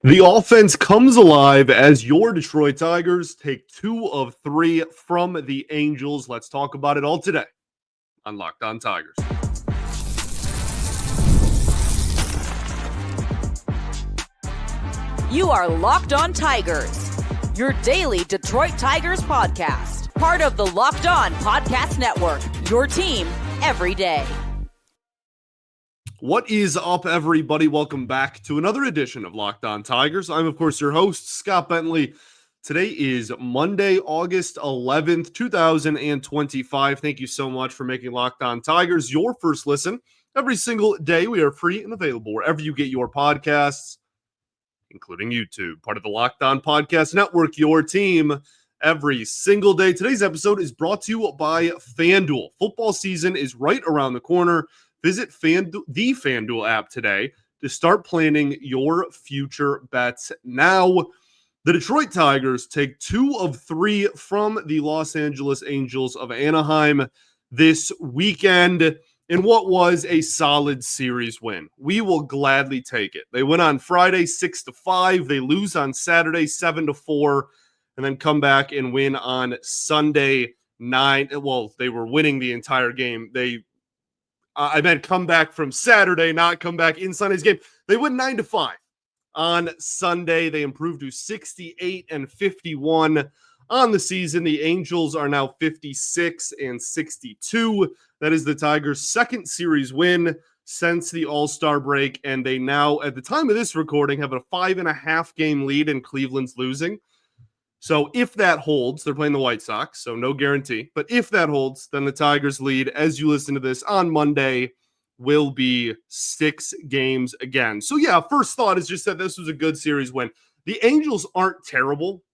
The offense comes alive as your Detroit Tigers take 2 of 3 from the Angels. Let's talk about it all today on Locked On Tigers. You are Locked On Tigers, your daily Detroit Tigers podcast. Part of the Locked On Podcast Network, your team every day. What is up, everybody? Welcome back to another edition of Locked On Tigers. I'm, of course, your host, Scott Bentley. Today is Monday, August 11th, 2025. Thank you so much for making Locked On Tigers your first listen. Every single day, we are free and available wherever you get your podcasts, including YouTube, part of the Locked On Podcast Network, your team every single day. Today's episode is brought to you by FanDuel. Football season is right around the corner. Visit the FanDuel app today to start planning your future bets. Now, the Detroit Tigers take 2 of 3 from the Los Angeles Angels of Anaheim this weekend in what was a solid series win. We will gladly take it. They win on Friday 6-5. They lose on Saturday 7-4, and then come back and win on Sunday 9. Well, they were winning the entire game. I meant come back from Saturday, not come back in Sunday's game. They win 9-5 on Sunday. They improved to 68-51 on the season. The Angels are now 56-62. That is the Tigers' second series win since the All-Star break, and they now, at the time of this recording, have a 5.5 game lead, and Cleveland's losing. So if that holds, they're playing the White Sox, so no guarantee. But if that holds, then the Tigers' lead, as you listen to this on Monday, will be 6 games again. So yeah, first thought is just that this was a good series win. The Angels aren't terrible.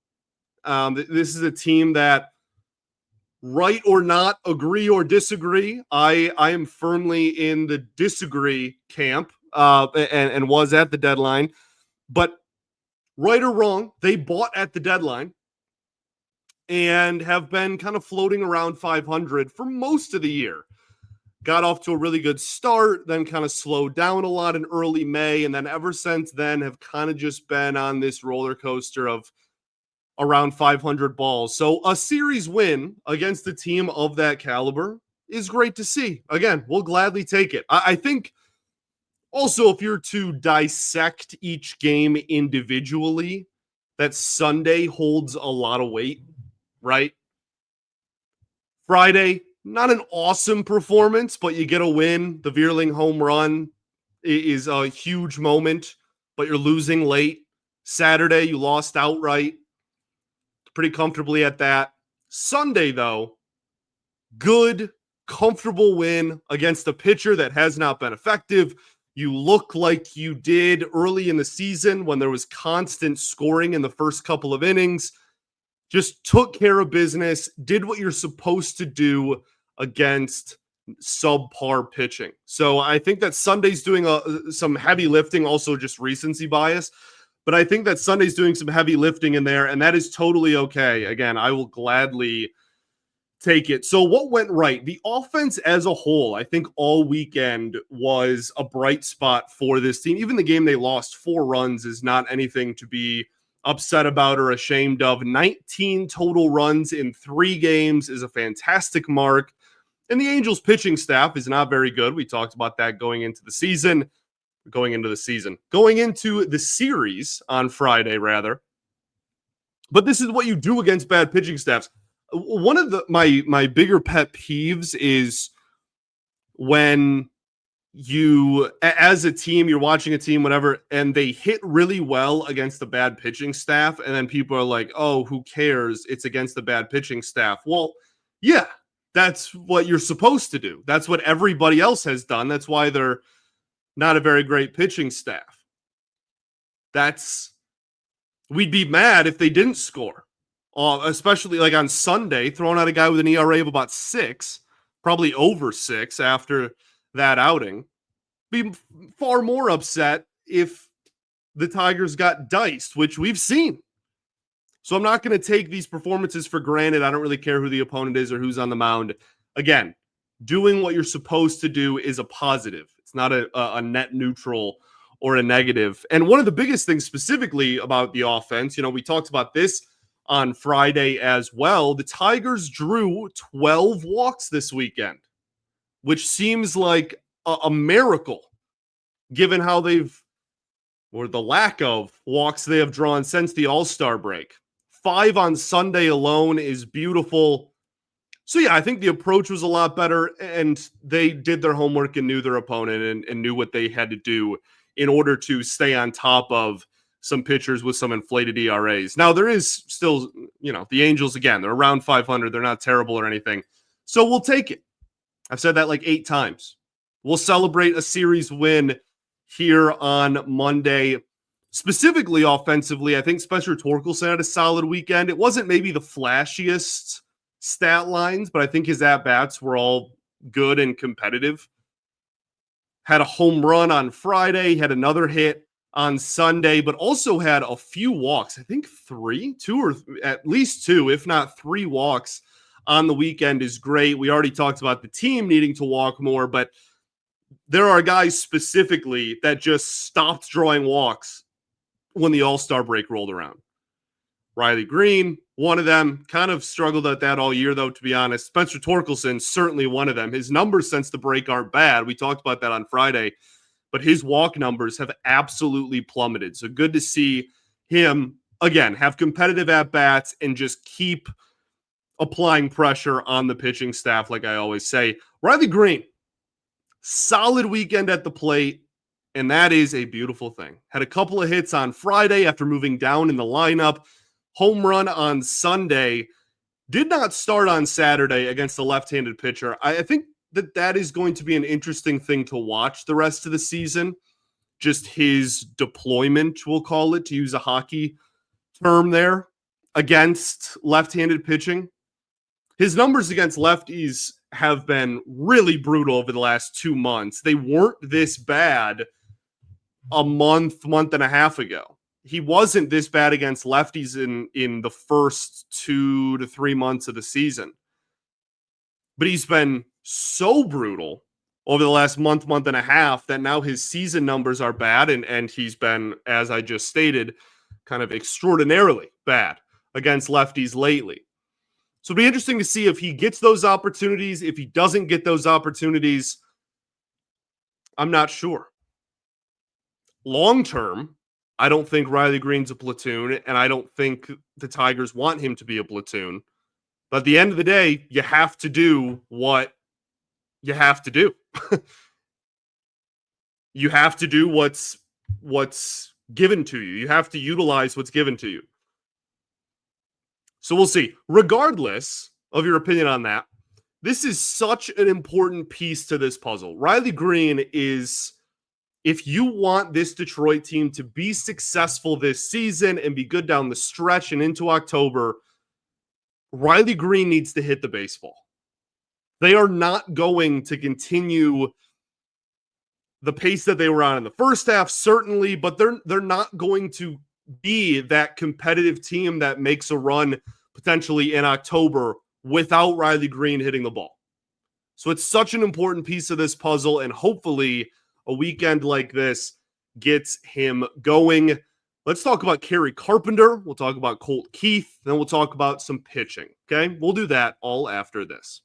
This is a team that, right or not, agree or disagree, I am firmly in the disagree camp and was at the deadline. But right or wrong, they bought at the deadline and have been kind of floating around 500 for most of the year. Got off to a really good start, then kind of slowed down a lot in early May, and then ever since then have kind of just been on this roller coaster of around 500 balls. So a series win against a team of that caliber is great to see. Again, we'll gladly take it. I think also, if you're to dissect each game individually, that Sunday holds a lot of weight, right? Friday, not an awesome performance, but you get a win. The Vierling home run is a huge moment, but you're losing late. Saturday, you lost outright, pretty comfortably at that. Sunday, though, good, comfortable win against a pitcher that has not been effective. You look like you did early in the season when there was constant scoring in the first couple of innings. Just took care of business, did what you're supposed to do against subpar pitching. So I think that Sunday's doing some heavy lifting, also just recency bias. But I think that Sunday's doing some heavy lifting in there, and that is totally okay. Again, I will gladly take it. So what went right? The offense as a whole, I think all weekend was a bright spot for this team. Even the game they lost 4 runs is not anything to be upset about or ashamed of. 19 total runs in 3 games is a fantastic mark. And the Angels pitching staff is not very good. We talked about that going into the series on Friday, rather. But this is what you do against bad pitching staffs. One of my bigger pet peeves is when you, as a team, you're watching a team, whatever, and they hit really well against the bad pitching staff, and then people are like, oh, who cares? It's against the bad pitching staff. Well, yeah, that's what you're supposed to do. That's what everybody else has done. That's why they're not a very great pitching staff. We'd be mad if they didn't score. Especially like on Sunday, throwing out a guy with an ERA of about 6, probably over 6 after that outing. Be far more upset if the Tigers got diced, which we've seen. So I'm not going to take these performances for granted. I don't really care who the opponent is or who's on the mound. Again, doing what you're supposed to do is a positive. It's not a net neutral or a negative. And one of the biggest things specifically about the offense, we talked about this on Friday as well. The Tigers drew 12 walks this weekend, which seems like a miracle given how or the lack of walks they have drawn since the All-Star break. 5 on Sunday alone is beautiful. So yeah, I think the approach was a lot better, and they did their homework and knew their opponent and knew what they had to do in order to stay on top of some pitchers with some inflated ERAs. Now, there is still, the Angels, again, they're around 500. They're not terrible or anything. So we'll take it. I've said that like 8 times. We'll celebrate a series win here on Monday. Specifically offensively, I think Spencer Torkelson had a solid weekend. It wasn't maybe the flashiest stat lines, but I think his at-bats were all good and competitive. Had a home run on Friday, had another hit on Sunday, but also had a few walks. I think 2 or at least 2, if not 3 walks on the weekend is great. We already talked about the team needing to walk more, but there are guys specifically that just stopped drawing walks when the All-Star break rolled around. Riley Greene, one of them, kind of struggled at that all year, though, to be honest. Spencer Torkelson, certainly one of them. His numbers since the break aren't bad. We talked about that on Friday, but his walk numbers have absolutely plummeted. So good to see him, again, have competitive at-bats and just keep applying pressure on the pitching staff, like I always say. Riley Greene, solid weekend at the plate, and that is a beautiful thing. Had a couple of hits on Friday after moving down in the lineup. Home run on Sunday. Did not start on Saturday against a left-handed pitcher. I think that is going to be an interesting thing to watch the rest of the season. Just his deployment, we'll call it, to use a hockey term there, against left-handed pitching. His numbers against lefties have been really brutal over the last 2 months. They weren't this bad a month and a half ago. He wasn't this bad against lefties in the first 2 to 3 months of the season. But he's been so brutal over the last month and a half that now his season numbers are bad, and he's been, as I just stated, kind of extraordinarily bad against lefties lately. So it'll be interesting to see if he gets those opportunities. If he doesn't get those opportunities, I'm not sure. Long term, I don't think Riley Greene's a platoon, and I don't think the Tigers want him to be a platoon. But at the end of the day, you have to do what you have to do. You have to do what's given to you. You have to utilize what's given to you. So we'll see. Regardless of your opinion on that, this is such an important piece to this puzzle. Riley Greene is, if you want this Detroit team to be successful this season and be good down the stretch and into October, Riley Greene needs to hit the baseball. They are not going to continue the pace that they were on in the first half, certainly, but they're not going to be that competitive team that makes a run potentially in October without Riley Greene hitting the ball. So it's such an important piece of this puzzle, and hopefully a weekend like this gets him going. Let's talk about Kerry Carpenter. We'll talk about Colt Keith. Then we'll talk about some pitching. Okay? We'll do that all after this.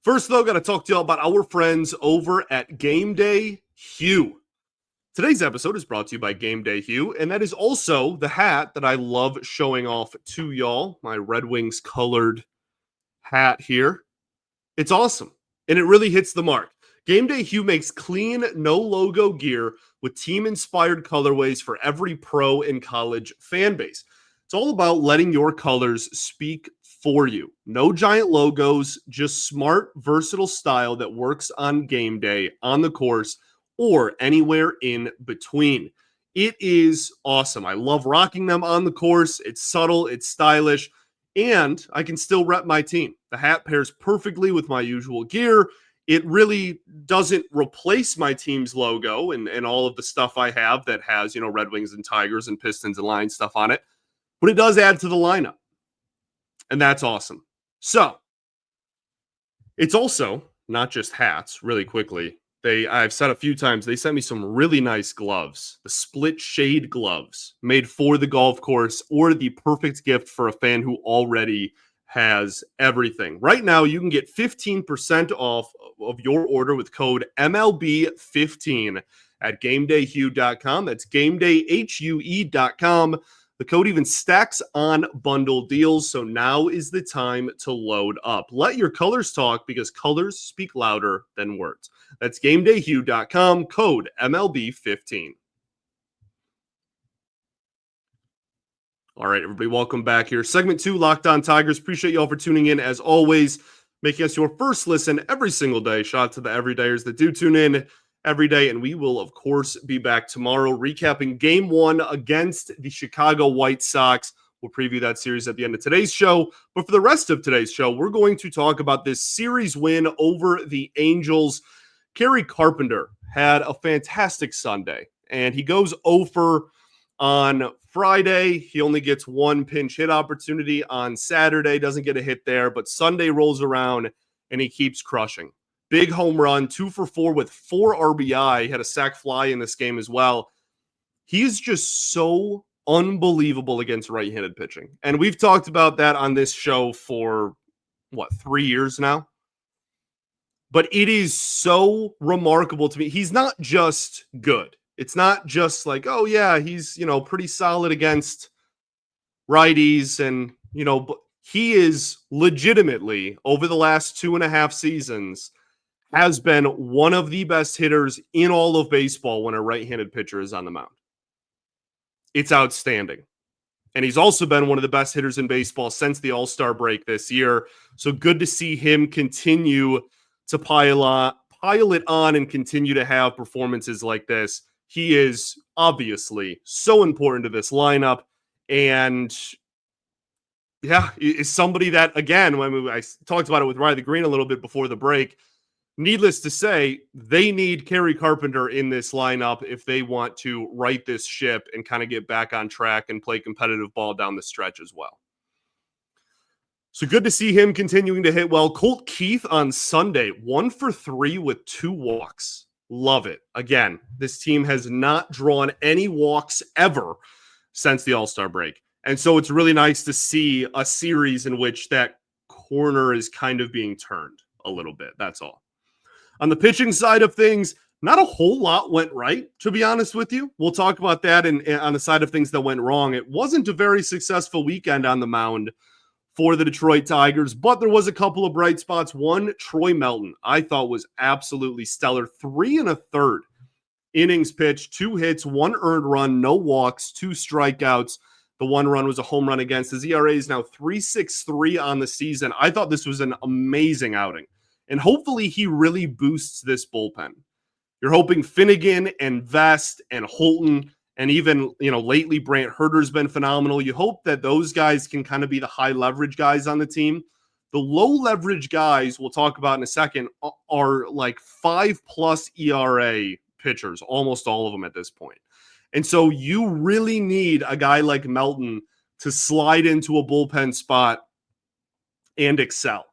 First, though, got to talk to you all about our friends over at Game Day Hue. Today's episode is brought to you by Game Day Hue, and that is also the hat that I love showing off to y'all, my Red Wings colored hat here. It's awesome, and it really hits the mark. Game Day Hue makes clean, no-logo gear with team-inspired colorways for every pro and college fan base. It's all about letting your colors speak for you. No giant logos, just smart, versatile style that works on game day, on the course, or anywhere in between. It is awesome. I love rocking them on the course. It's subtle, it's stylish, and I can still rep my team. The hat pairs perfectly with my usual gear. It really doesn't replace my team's logo and all of the stuff I have that has, Red Wings and Tigers and Pistons and Lions stuff on it, but it does add to the lineup. And that's awesome. So it's also not just hats, really quickly. I've said a few times, they sent me some really nice gloves, the split shade gloves made for the golf course, or the perfect gift for a fan who already has everything. Right now, you can get 15% off of your order with code MLB15 at GameDayHue.com. That's GameDayHue.com. The code even stacks on bundle deals, so now is the time to load up. Let your colors talk, because colors speak louder than words. That's GameDayHue.com, code MLB15. All right, everybody, welcome back here. Segment 2, Locked On Tigers. Appreciate you all for tuning in, as always, making us your first listen every single day. Shout out to the everydayers that do tune in every day, and we will, of course, be back tomorrow recapping Game 1 against the Chicago White Sox. We'll preview that series at the end of today's show, but for the rest of today's show, we're going to talk about this series win over the Angels. Kerry Carpenter had a fantastic Sunday, and he goes 0 for on Friday. He only gets one pinch hit opportunity on Saturday, doesn't get a hit there, but Sunday rolls around and he keeps crushing. Big home run, 2 for 4 with 4 RBI. He had a sac fly in this game as well. He's just so unbelievable against right-handed pitching. And we've talked about that on this show for, 3 years now? But it is so remarkable to me. He's not just good. It's not just like, oh, yeah, he's, pretty solid against righties. And, but he is legitimately, over the last 2.5 seasons, has been one of the best hitters in all of baseball when a right-handed pitcher is on the mound. It's outstanding. And he's also been one of the best hitters in baseball since the All-Star break this year. So good to see him continue to pile it on and continue to have performances like this. He is obviously so important to this lineup. And yeah, is somebody that, again, when I talked about it with Riley Greene a little bit before the break, needless to say, they need Kerry Carpenter in this lineup if they want to right this ship and kind of get back on track and play competitive ball down the stretch as well. So good to see him continuing to hit well. Colt Keith on Sunday, 1 for 3 with 2 walks. Love it. Again, this team has not drawn any walks ever since the All-Star break. And so it's really nice to see a series in which that corner is kind of being turned a little bit. That's all. On the pitching side of things, not a whole lot went right, to be honest with you. We'll talk about that and on the side of things that went wrong. It wasn't a very successful weekend on the mound for the Detroit Tigers, but there was a couple of bright spots. One, Troy Melton, I thought was absolutely stellar. 3 1/3 innings pitched, 2 hits, 1 earned run, no walks, 2 strikeouts. The 1 run was a home run against. His ERA is now 3.63 on the season. I thought this was an amazing outing, and hopefully he really boosts this bullpen. You're hoping Finnegan and Vest and Holton, and even, lately Brant Herter's been phenomenal. You hope that those guys can kind of be the high leverage guys on the team. The low leverage guys we'll talk about in a second are like 5+ ERA pitchers, almost all of them at this point. And so you really need a guy like Melton to slide into a bullpen spot and excel.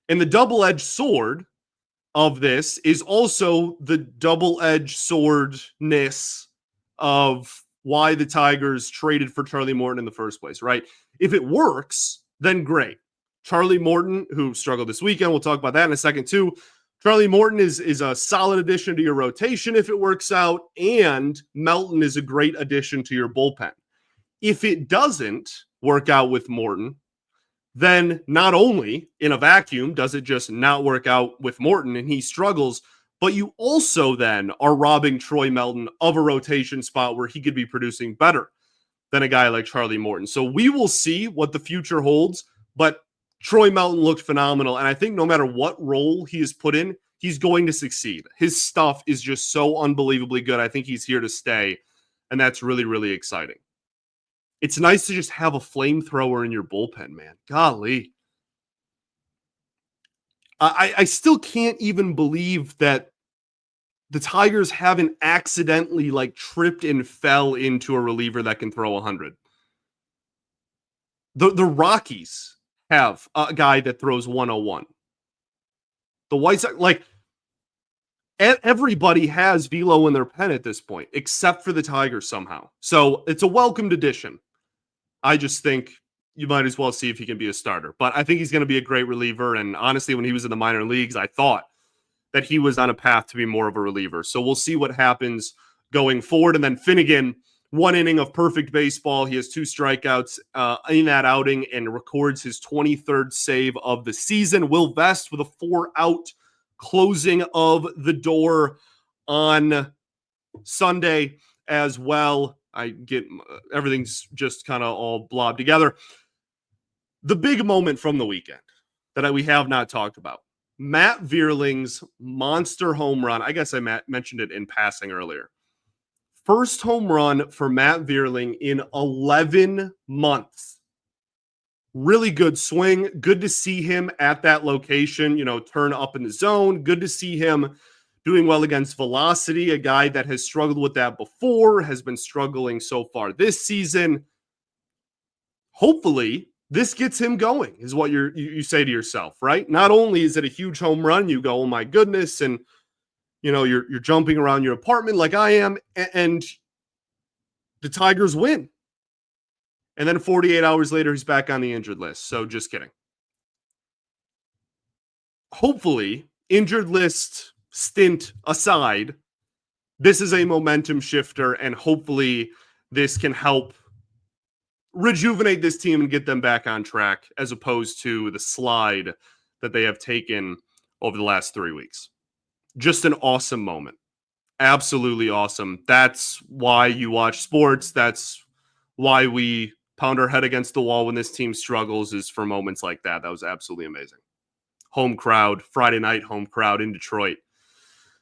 And the double-edged sword of this is also the double-edged swordness of why the Tigers traded for Charlie Morton in the first place, right? If it works, then great. Charlie Morton, who struggled this weekend, we'll talk about that in a second too. Charlie Morton is a solid addition to your rotation if it works out, and Melton is a great addition to your bullpen. If it doesn't work out with Morton, then not only in a vacuum does it just not work out with Morton and he struggles, but you also then are robbing Troy Melton of a rotation spot where he could be producing better than a guy like Charlie Morton. So we will see what the future holds, but Troy Melton looked phenomenal, and I think no matter what role he is put in, he's going to succeed. His stuff is just so unbelievably good. I think he's here to stay, and that's really, really exciting. It's nice to just have a flamethrower in your bullpen, man. Golly. I still can't even believe that the Tigers haven't accidentally tripped and fell into a reliever that can throw 100. The Rockies have a guy that throws 101. The White Sox, Everybody has velo in their pen at this point, except for the Tigers somehow. So it's a welcomed addition. I just think you might as well see if he can be a starter. But I think he's going to be a great reliever. And honestly, when he was in the minor leagues, I thought that he was on a path to be more of a reliever. So we'll see what happens going forward. And then Finnegan, 1 inning of perfect baseball. He has 2 strikeouts in that outing and records his 23rd save of the season. Will Vest with a 4-out closing of the door on Sunday as well. I get everything's just kind of all blobbed together. The big moment from the weekend that we have not talked about, Matt Vierling's monster home run. I guess I mentioned it in passing earlier. First home run for Matt Vierling in 11 months. Really good swing. Good to see him at that location, turn up in the zone. Good to see him doing well against velocity, a guy that has struggled with that before, has been struggling so far this season. Hopefully, this gets him going, is what you say to yourself, right? Not only is it a huge home run, you go, oh my goodness, and you're jumping around your apartment like I am, and the Tigers win. And then 48 hours later, he's back on the injured list. So just kidding. Hopefully, injured list stint aside, this is a momentum shifter, and hopefully this can help rejuvenate this team and get them back on track as opposed to the slide that they have taken over the last 3 weeks. Just an awesome moment. Absolutely awesome. That's why you watch sports. That's why we pound our head against the wall when this team struggles, is for moments like that. That was absolutely amazing. Home crowd, Friday night home crowd in Detroit.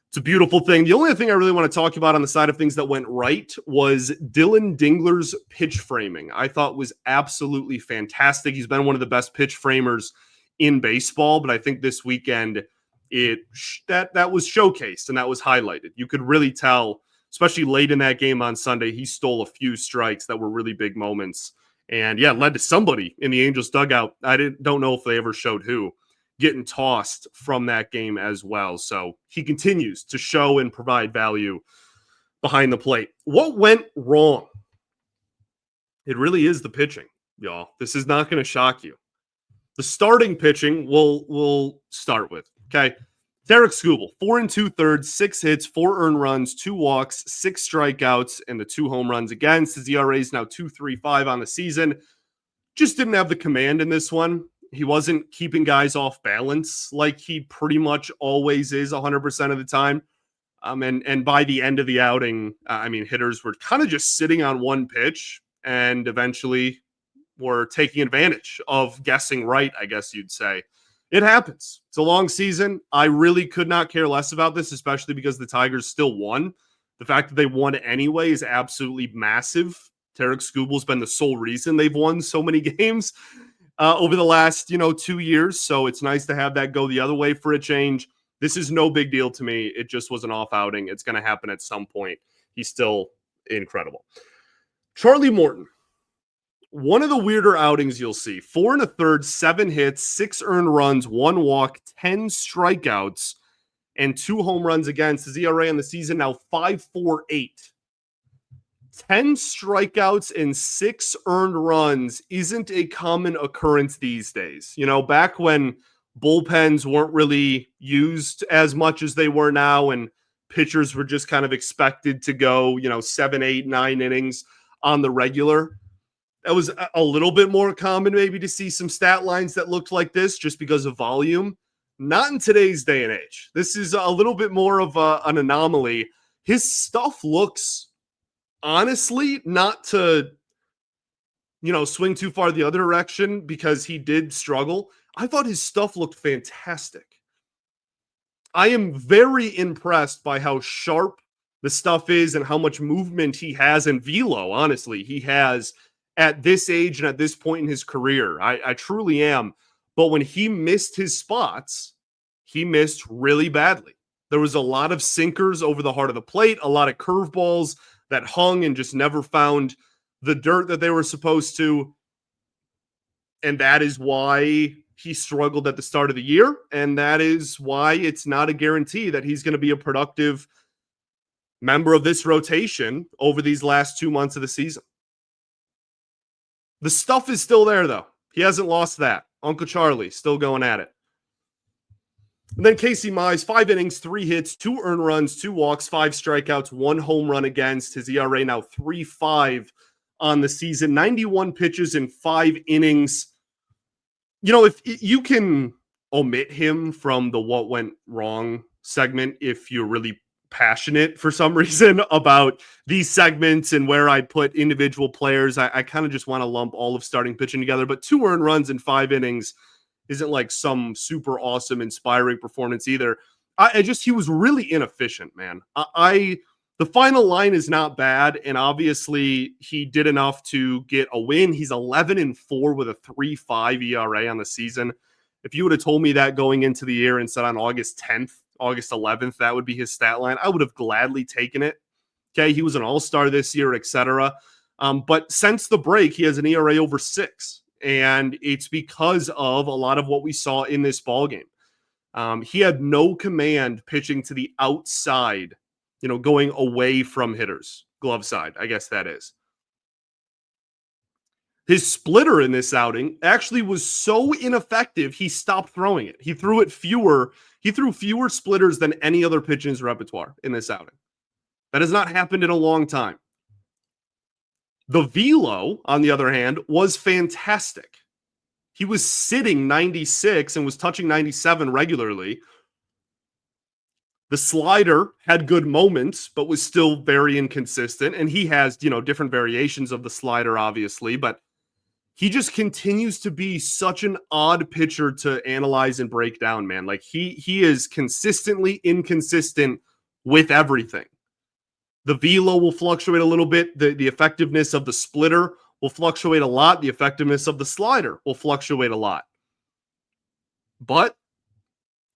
It's a beautiful thing. The only thing I really want to talk about on the side of things that went right was Dylan Dingler's pitch framing. I thought was absolutely fantastic. He's been one of the best pitch framers in baseball, but I think this weekend that was showcased and that was highlighted. You could really tell, especially late in that game on Sunday, he stole a few strikes that were really big moments. And yeah, led to somebody in the Angels dugout. Don't know if they ever showed who, getting tossed from that game as well. So he continues to show and provide value behind the plate. What went wrong? It really is the pitching, y'all. This is not going to shock you. The starting pitching we'll start with. Okay. Derek Skubal, 4 2/3, 6 hits, 4 earned runs, 2 walks, 6 strikeouts, and the 2 home runs against. His ERA is now 2.35 on the season. Just didn't have the command in this one. He wasn't keeping guys off balance like he pretty much always is 100% of the time. And by the end of the outing, hitters were kind of just sitting on one pitch and eventually were taking advantage of guessing right, I guess you'd say. It happens. It's a long season. I really could not care less about this, especially because the Tigers still won. The fact that they won anyway is absolutely massive. Derek Skubal's been the sole reason they've won so many games over the last, 2 years. So it's nice to have that go the other way for a change. This is no big deal to me. It just was an off outing. It's going to happen at some point. He's still incredible. Charlie Morton. One of the weirder outings you'll see. 4 1/3, 7 hits, 6 earned runs, 1 walk, 10 strikeouts, and 2 home runs against. His ERA on the season now 5.48. 10 strikeouts and 6 earned runs isn't a common occurrence these days. Back when bullpens weren't really used as much as they were now, and pitchers were just kind of expected to go, 7, 8, 9 innings on the regular. That was a little bit more common maybe to see some stat lines that looked like this just because of volume. Not in today's day and age. This is a little bit more of an anomaly. His stuff looks, honestly, not to, swing too far the other direction because he did struggle. I thought his stuff looked fantastic. I am very impressed by how sharp the stuff is and how much movement he has, and velo, honestly, he has at this age and at this point in his career. I truly am. But when he missed his spots, he missed really badly. There was a lot of sinkers over the heart of the plate, a lot of curveballs that hung and just never found the dirt that they were supposed to. And that is why he struggled at the start of the year, and that is why it's not a guarantee that he's going to be a productive member of this rotation over these last 2 months of the season. The stuff is still there, though. He hasn't lost that. Uncle Charlie still going at it. And then Casey Mize, 5 innings, 3 hits, 2 earned runs, 2 walks, 5 strikeouts, 1 home run against. His ERA now 3.5 on the season, 91 pitches in 5 innings. You know, if you can omit him from the what went wrong segment if you're really passionate for some reason about these segments and where I put individual players, I kind of just want to lump all of starting pitching together. But 2 earned runs in 5 innings isn't like some super awesome, inspiring performance either. He was really inefficient, man. The final line is not bad, and obviously he did enough to get a win. He's 11-4 with a 3.5 ERA on the season. If you would have told me that going into the year and said on August 10th, August 11th, that would be his stat line, I would have gladly taken it. Okay, he was an all-star this year, etc. But since the break, he has an ERA over 6, and it's because of a lot of what we saw in this ballgame. He had no command pitching to the outside, going away from hitters, glove side, I guess that is. His splitter in this outing actually was so ineffective, he stopped throwing it. He threw fewer splitters than any other pitch in his repertoire in this outing. That has not happened in a long time. The velo, on the other hand, was fantastic. He was sitting 96 and was touching 97 regularly. The slider had good moments, but was still very inconsistent. And he has, different variations of the slider, obviously, but he just continues to be such an odd pitcher to analyze and break down, man. Like he is consistently inconsistent with everything. The velo will fluctuate a little bit. The effectiveness of the splitter will fluctuate a lot. The effectiveness of the slider will fluctuate a lot. But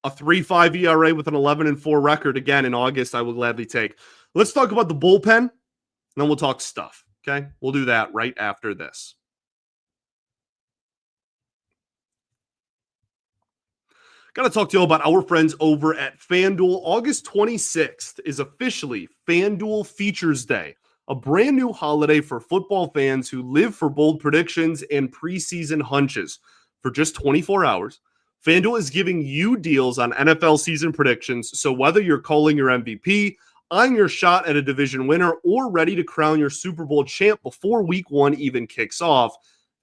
a 3.5 ERA with an 11-4 record again in August, I will gladly take. Let's talk about the bullpen, and then we'll talk stuff. Okay? We'll do that right after this. Got to talk to you all about our friends over at FanDuel. August 26th is officially FanDuel Features Day, a brand new holiday for football fans who live for bold predictions and preseason hunches. For just 24 hours, FanDuel is giving you deals on NFL season predictions, so whether you're calling your MVP, eyeing your shot at a division winner, or ready to crown your Super Bowl champ before Week 1 even kicks off,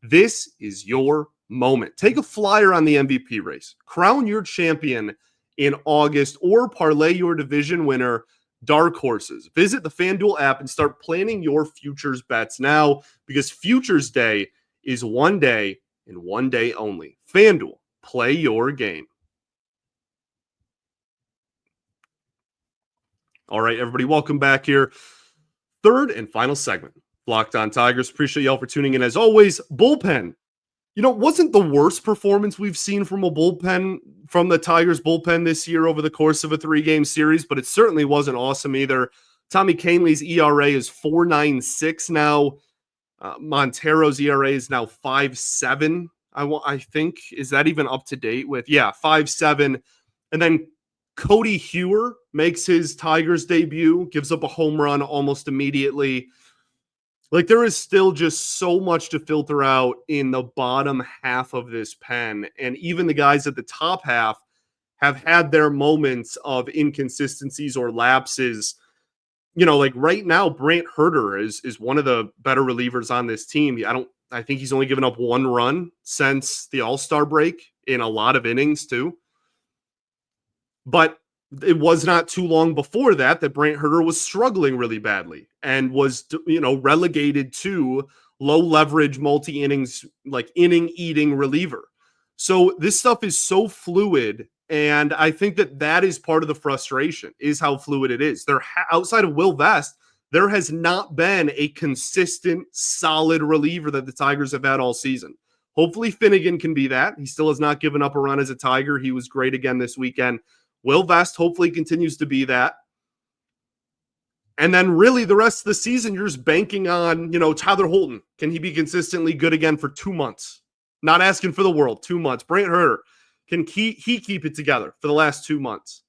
this is your moment. Take a flyer on the MVP race, crown your champion in August, or parlay your division winner, dark horses. Visit the FanDuel app and start planning your futures bets now, because Futures Day is one day and one day only. FanDuel, play your game. All right, everybody, welcome back here. Third and final segment, Locked On Tigers. Appreciate y'all for tuning in as always. Bullpen. Wasn't the worst performance we've seen from the Tigers bullpen this year over the course of a 3-game series, but it certainly wasn't awesome either. Tommy Kahnle's ERA is 4.96 now. Montero's ERA is now 5.7. I think, is that even up to date with? Yeah, 5.7. And then Cody Hewer makes his Tigers debut, gives up a home run almost immediately. Like, there is still just so much to filter out in the bottom half of this pen. And even the guys at the top half have had their moments of inconsistencies or lapses. Like right now, Brant Herter is one of the better relievers on this team. I think he's only given up 1 run since the All-Star break in a lot of innings too. But it was not too long before that Brant Herter was struggling really badly and was, relegated to low leverage, multi-innings, like inning-eating reliever. So this stuff is so fluid, and I think that is part of the frustration, is how fluid it is. Outside of Will Vest, there has not been a consistent, solid reliever that the Tigers have had all season. Hopefully Finnegan can be that. He still has not given up a run as a Tiger. He was great again this weekend. Will Vest hopefully continues to be that. And then really the rest of the season, you're just banking on, Tyler Holton. Can he be consistently good again for 2 months? Not asking for the world. 2 months. Brant Herter, can he keep it together for the last 2 months?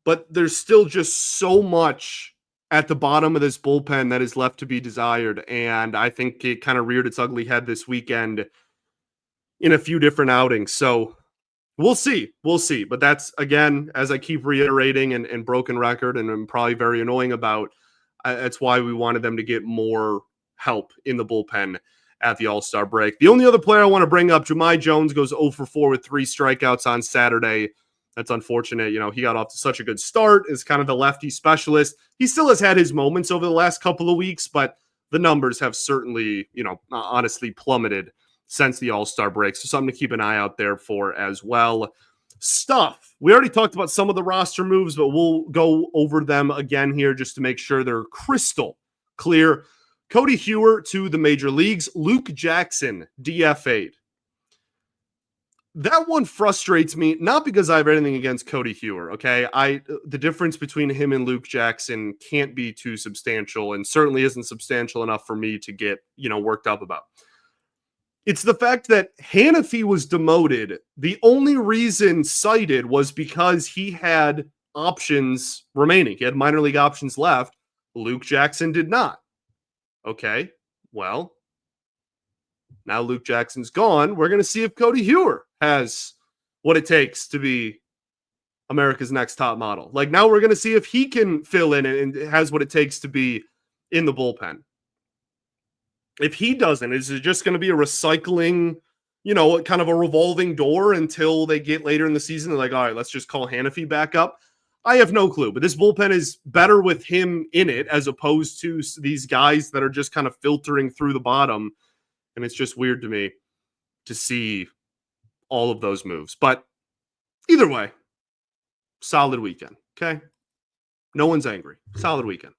But there's still just so much at the bottom of this bullpen that is left to be desired. And I think it kind of reared its ugly head this weekend in a few different outings. So we'll see. We'll see. But that's, again, as I keep reiterating and broken record, and I'm probably very annoying about, that's why we wanted them to get more help in the bullpen at the All-Star break. The only other player I want to bring up, Jahmai Jones, goes 0 for 4 with 3 strikeouts on Saturday. That's unfortunate. He got off to such a good start as kind of the lefty specialist. He still has had his moments over the last couple of weeks, but the numbers have certainly, honestly plummeted since the All-Star break. So something to keep an eye out there for as well. Stuff. We already talked about some of the roster moves, but we'll go over them again here just to make sure they're crystal clear. Cody Hewer to the major leagues. Luke Jackson DFA'd. That one frustrates me, not because I have anything against Cody Hewer, okay? The difference between him and Luke Jackson can't be too substantial, and certainly isn't substantial enough for me to get, worked up about. It's the fact that Hannafy was demoted. The only reason cited was because he had options remaining. He had minor league options left. Luke Jackson did not. Okay, well, now Luke Jackson's gone. We're going to see if Cody Hewer has what it takes to be America's Next Top Model. Like, now we're going to see if he can fill in and has what it takes to be in the bullpen. If he doesn't, is it just going to be a recycling, kind of a revolving door until they get later in the season? They're like, all right, let's just call Hannafy back up. I have no clue, but this bullpen is better with him in it as opposed to these guys that are just kind of filtering through the bottom. And it's just weird to me to see all of those moves. But either way, solid weekend, okay? No one's angry. Solid weekend.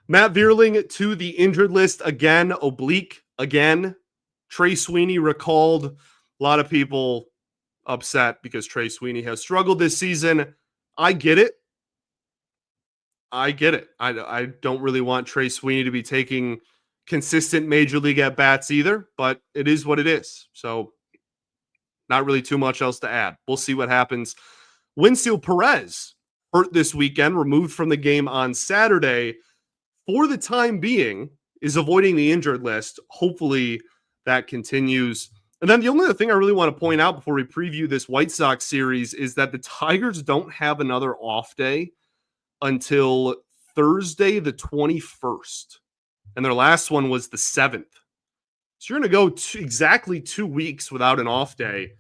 Matt Vierling to the injured list again, oblique again. Trey Sweeney recalled. A lot of people upset because Trey Sweeney has struggled this season. I get it. I don't really want Trey Sweeney to be taking consistent major league at bats either, but it is what it is. So not really too much else to add. We'll see what happens. Winfield Perez hurt this weekend, removed from the game on Saturday. For the time being, is avoiding the injured list. Hopefully that continues. And then the only other thing I really want to point out before we preview this White Sox series is that the Tigers don't have another off day until Thursday, the 21st. And their last one was the 7th. So you're going to go exactly 2 weeks without an off day.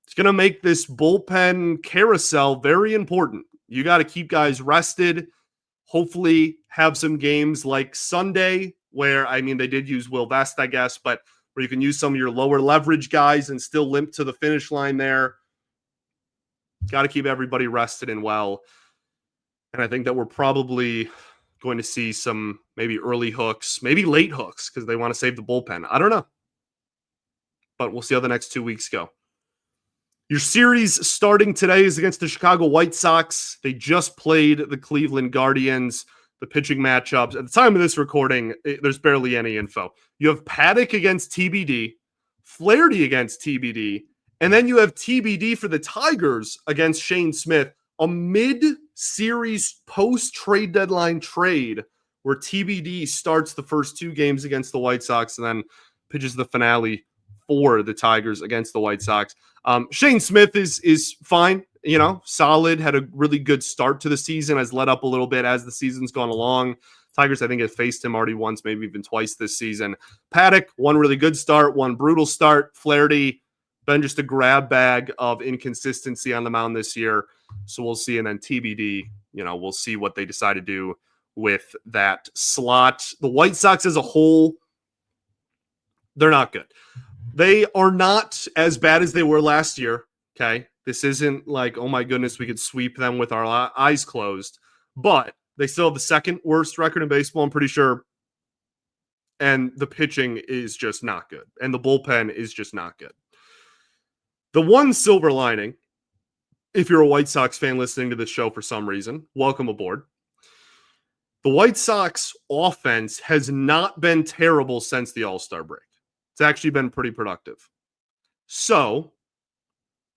It's going to make this bullpen carousel very important. You got to keep guys rested. Hopefully have some games like Sunday where, they did use Will Vest, I guess, but where you can use some of your lower leverage guys and still limp to the finish line there. Got to keep everybody rested and well. And I think that we're probably going to see some maybe early hooks, maybe late hooks, because they want to save the bullpen. I don't know. But we'll see how the next 2 weeks go. Your series starting today is against the Chicago White Sox. They just played the Cleveland Guardians, the pitching matchups. At the time of this recording, there's barely any info. You have Paddock against TBD, Flaherty against TBD, and then you have TBD for the Tigers against Shane Smith, a mid-series post-trade deadline trade where TBD starts the first 2 games against the White Sox and then pitches the finale for the Tigers against the White Sox. Shane Smith is fine, solid, had a really good start to the season, has let up a little bit as the season's gone along. Tigers, I think, have faced him already once, maybe even twice this season. Paddock, one really good start, one brutal start. Flaherty, been just a grab bag of inconsistency on the mound this year. So we'll see. And then TBD, we'll see what they decide to do with that slot. The White Sox as a whole, they're not good. They are not as bad as they were last year, okay? This isn't like, oh my goodness, we could sweep them with our eyes closed. But they still have the second worst record in baseball, I'm pretty sure. And the pitching is just not good. And the bullpen is just not good. The one silver lining, if you're a White Sox fan listening to this show for some reason, welcome aboard. The White Sox offense has not been terrible since the All-Star break. It's actually been pretty productive. So,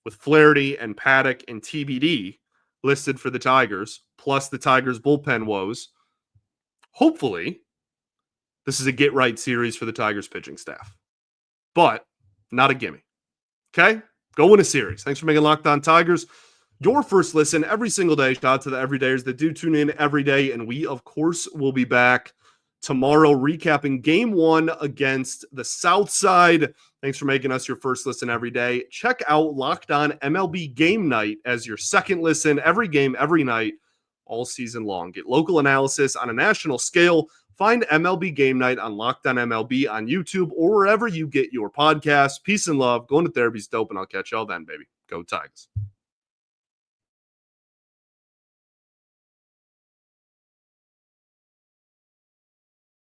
with Flaherty and Paddock and TBD listed for the Tigers, plus the Tigers' bullpen woes, hopefully, this is a get-right series for the Tigers pitching staff. But not a gimme. Okay? Go win a series. Thanks for making Locked On Tigers your first listen every single day. Shout out to the everydayers that do tune in every day. And we, of course, will be back tomorrow recapping Game 1 against the South Side. Thanks for making us your first listen every day. Check out Locked On MLB Game Night as your second listen every game, every night, all season long. Get local analysis on a national scale. Find MLB Game Night on Locked On MLB on YouTube or wherever you get your podcasts. Peace and love. Going to therapy's dope, and I'll catch y'all then, baby. Go Tigers.